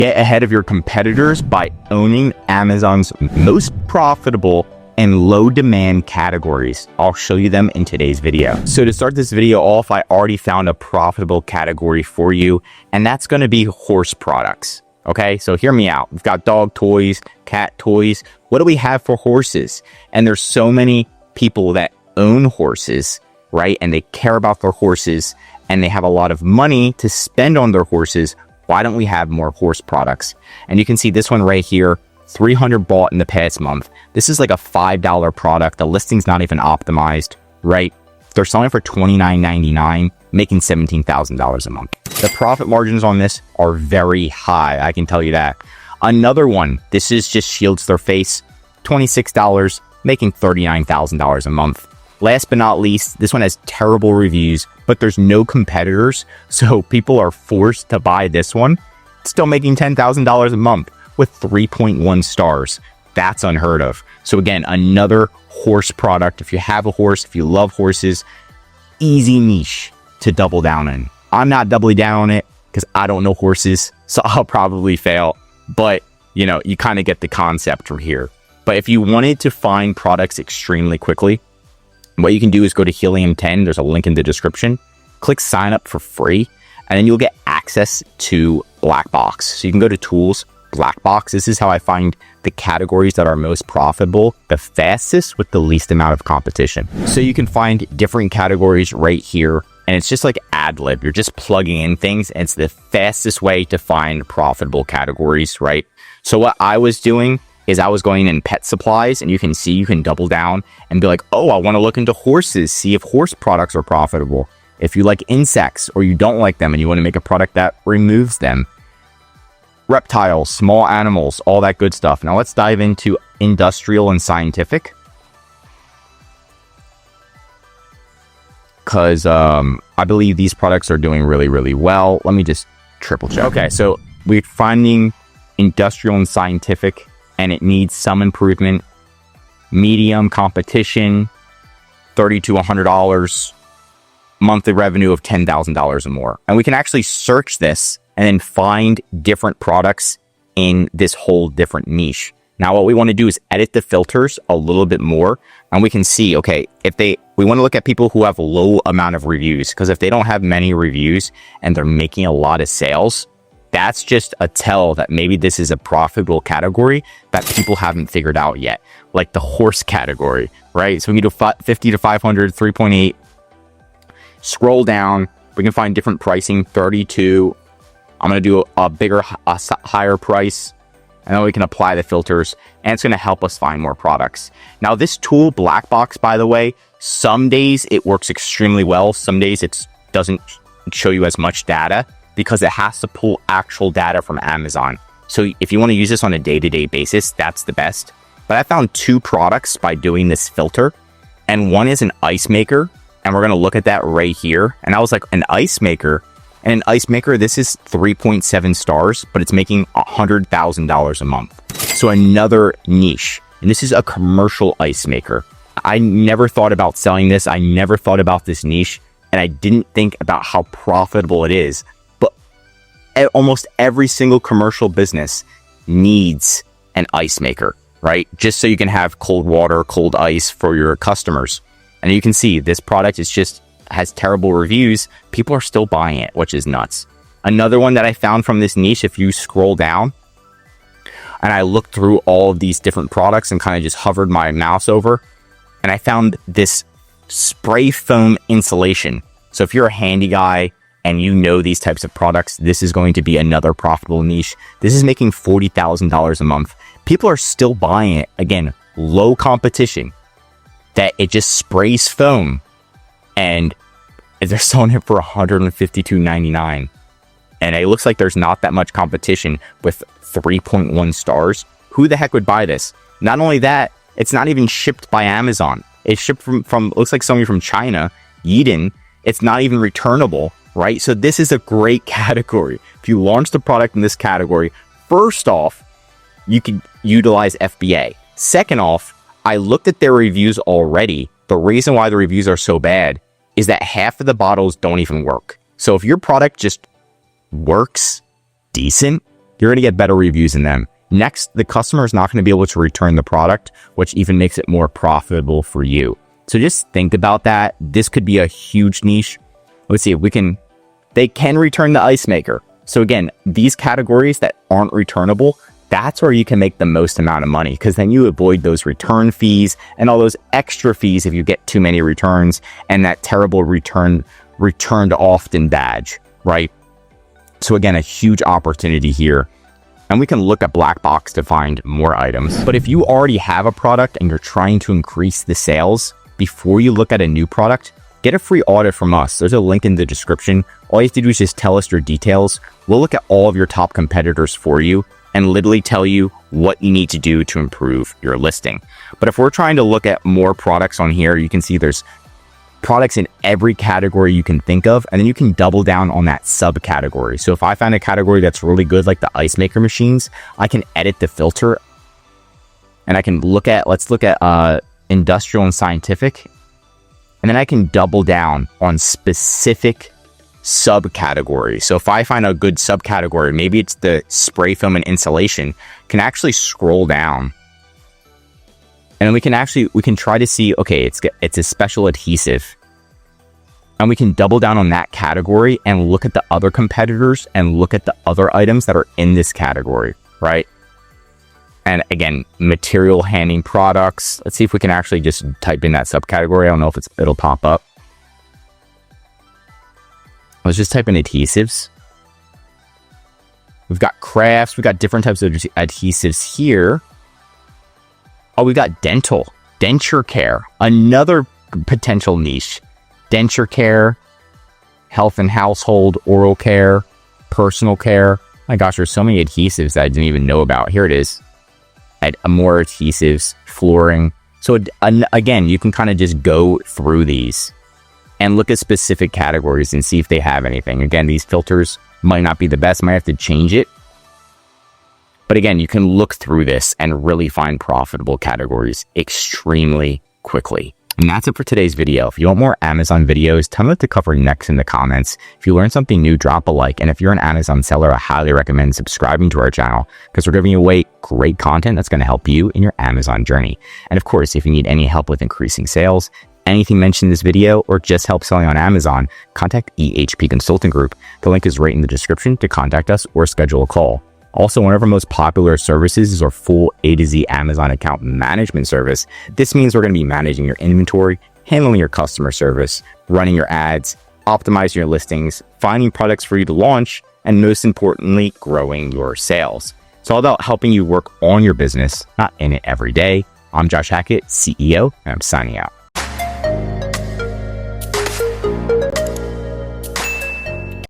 Get ahead of your competitors by owning Amazon's most profitable and low demand categories. I'll show you them in today's video. So to start this video off, I already found a profitable category for you, and that's going to be horse products. Okay, so hear me out. We've got dog toys, cat toys. What do we have for horses? And there's so many people that own horses, right? And they care about their horses and they have a lot of money to spend on their horses. Why don't we have more horse products? And you can see this one right here, 300 bought in the past month. This is like a $5 product. The listing's not even optimized, right? They're selling for $29.99, making $17,000 a month. The profit margins on this are very high, I can tell you that. Another one, this is just shields their face, $26, making $39,000 a month. Last but not least, this one has terrible reviews, but there's no competitors, so people are forced to buy this one. Still making $10,000 a month with 3.1 stars. That's unheard of. So again, another horse product. If you have a horse, if you love horses, easy niche to double down in. I'm not doubling down on it because I don't know horses, so I'll probably fail. But, you know, you kind of get the concept from here. But if you wanted to find products extremely quickly, what you can do is go to Helium 10. There's a link in the description. Click sign up for free, and then you'll get access to Black Box. So you can go to Tools, Black Box. This is how I find the categories that are most profitable, the fastest with the least amount of competition. So you can find different categories right here, and it's just like ad lib. You're just plugging in things, and it's the fastest way to find profitable categories, right? So what I was doing is I was going in pet supplies, and you can see you can double down and be like, oh, I want to look into horses, see if horse products are profitable. If you like insects or you don't like them and you want to make a product that removes them. Reptiles, small animals, all that good stuff. Now let's dive into industrial and scientific. Because I believe these products are doing really, really well. Let me just triple check. Okay, so we're finding industrial and scientific, and it needs some improvement. Medium competition, $30 to $100, monthly revenue of $10,000 or more. And we can actually search this and then find different products in this whole different niche. Now, what we want to do is edit the filters a little bit more, and we can see, okay, we want to look at people who have low amount of reviews, because if they don't have many reviews and they're making a lot of sales, that's just a tell that maybe this is a profitable category that people haven't figured out yet, like the horse category, right? So we can do 50 to 500, 3.8. Scroll down, we can find different pricing, 32. I'm going to do a bigger, higher price, and then we can apply the filters, and it's going to help us find more products. Now, this tool, Black Box, by the way, some days it works extremely well. Some days it doesn't show you as much data because it has to pull actual data from Amazon. So if you want to use this on a day-to-day basis, that's the best. But I found 2 products by doing this filter, and one is an ice maker, and we're going to look at that right here. And I was like, an ice maker? And an ice maker, this is 3.7 stars, but it's making $100,000 a month. So another niche, and this is a commercial ice maker. I never thought about selling this. I never thought about this niche, and I didn't think about how profitable it is. But almost every single commercial business needs an ice maker, right? Just so you can have cold water, cold ice for your customers. And you can see this product is just has terrible reviews. People are still buying it, which is nuts. Another one that I found from this niche, if you scroll down and I looked through all of these different products and kind of just hovered my mouse over, and I found this spray foam insulation. So if you're a handy guy and you know these types of products, this is going to be another profitable niche. This is making $40,000 a month. People are still buying it. Again, low competition, that it just sprays foam, and they're selling it for $152.99. And it looks like there's not that much competition with 3.1 stars. Who the heck would buy this? Not only that, it's not even shipped by Amazon. It's shipped from looks like somebody from China, Yiden. It's not even returnable, right? So this is a great category. If you launch the product in this category, first off, you can utilize FBA. Second off, I looked at their reviews already. The reason why the reviews are so bad is that half of the bottles don't even work. So if your product just works decent, you're going to get better reviews in them. Next, the customer is not going to be able to return the product, which even makes it more profitable for you. So just think about that. This could be a huge niche. Let's see if they can return the ice maker. So again, these categories that aren't returnable, that's where you can make the most amount of money, because then you avoid those return fees and all those extra fees if you get too many returns, and that terrible returned often badge, right? So again, a huge opportunity here. And we can look at Black Box to find more items. But if you already have a product and you're trying to increase the sales, before you look at a new product, get a free audit from us. There's a link in the description. All you have to do is just tell us your details. We'll look at all of your top competitors for you and literally tell you what you need to do to improve your listing. But if we're trying to look at more products on here, you can see there's products in every category you can think of, and then you can double down on that subcategory. So if I find a category that's really good, like the ice maker machines, I can edit the filter and I can let's look at industrial and scientific, and then I can double down on specific subcategories. So if I find a good subcategory, maybe it's the spray foam and insulation, can actually scroll down. And we can try to see, okay, it's a special adhesive. And we can double down on that category and look at the other competitors and look at the other items that are in this category, right? And again, material handling products. Let's see if we can actually just type in that subcategory. I don't know if it'll pop up. Let's just type in adhesives. We've got crafts. We've got different types of adhesives here. Oh, we got denture care, another potential niche. Denture care, health and household, oral care, personal care. My gosh, there's so many adhesives that I didn't even know about. Here it is. More adhesives, flooring. So again, you can kind of just go through these and look at specific categories and see if they have anything. Again, these filters might not be the best, might have to change it. But again, you can look through this and really find profitable categories extremely quickly. And that's it for today's video. If you want more Amazon videos, tell me what to cover next in the comments. If you learned something new, drop a like. And if you're an Amazon seller, I highly recommend subscribing to our channel, because we're giving away great content that's going to help you in your Amazon journey. And of course, if you need any help with increasing sales, anything mentioned in this video, or just help selling on Amazon, contact EHP Consulting Group. The link is right in the description to contact us or schedule a call. Also, one of our most popular services is our full A to Z Amazon account management service. This means we're going to be managing your inventory, handling your customer service, running your ads, optimizing your listings, finding products for you to launch, and most importantly, growing your sales. It's all about helping you work on your business, not in it every day. I'm Josh Hackett, CEO, and I'm signing out.